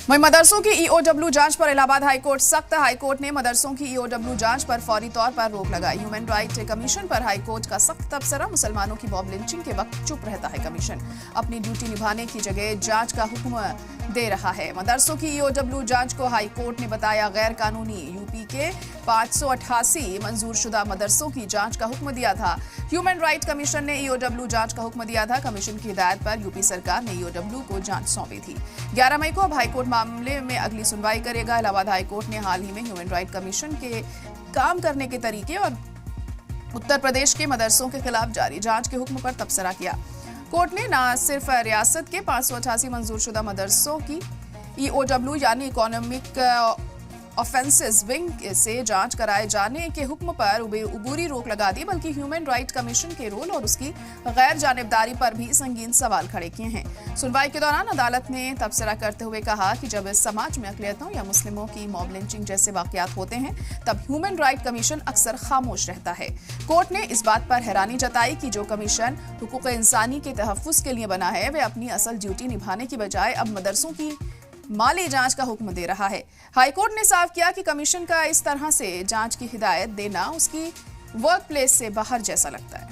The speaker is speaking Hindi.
वहीं मदरसों की ईओडब्ल्यू जांच पर इलाहाबाद हाईकोर्ट सख्त। हाईकोर्ट ने मदरसों की ईओडब्ल्यू जांच पर फौरी तौर पर रोक लगाई। ह्यूमन राइट कमीशन पर हाईकोर्ट का सख्त तबसरा। मुसलमानों की मॉब लिंचिंग के वक्त चुप रहता है कमीशन। अपनी ड्यूटी निभाने की जगह जांच का हुक्म दे रहा है। मदरसों की ईओडब्ल्यू जांच को हाईकोर्ट ने बताया गैर कानूनी। यूपी के 588 मंजूरशुदा मदरसों की जांच का हुक्म दिया था। ह्यूमन राइट कमीशन ने ईओडब्ल्यू जांच का हुक्म दिया था। कमीशन की हिदायत पर यूपी सरकार ने ईओडब्ल्यू को जांच सौंपी थी। 11 मई को अब हाईकोर्ट मामले में अगली सुनवाई करेगा। इलाहाबाद हाईकोर्ट ने हाल ही में ह्यूमन राइट कमीशन के काम करने के तरीके और उत्तर प्रदेश के मदरसों के खिलाफ जारी जांच के हुक्म पर तबसरा किया। कोर्ट ने न सिर्फ रियासत के 588 मंजूरशुदा मदरसों की ईओडब्ल्यू यानी इकोनॉमिक ऑफेंसेस विंग से जांच कराए जाने के हुक्म पर उबूरी रोक लगा दी, बल्कि ह्यूमन राइट कमीशन के रोल और उसकी गैर जानिबदारी पर भी संगीन सवाल खड़े किए हैं। सुनवाई के दौरान अदालत ने तबसरा करते हुए कहा कि जब इस समाज में अक़लियतों या मुस्लिमों की मॉब लिंचिंग जैसे वाकयात होते हैं तब ह्यूमन राइट कमीशन अक्सर खामोश रहता है। कोर्ट ने इस बात पर हैरानी जताई कि जो कमीशन हुकूक इंसानी के तहफ़्फ़ुज़ के लिए बना है वह अपनी असल ड्यूटी निभाने की बजाय अब मदरसों की माली जांच का हुक्म दे रहा है। हाईकोर्ट ने साफ किया कि कमीशन का इस तरह से जांच की हिदायत देना उसकी वर्क प्लेस से बाहर जैसा लगता है।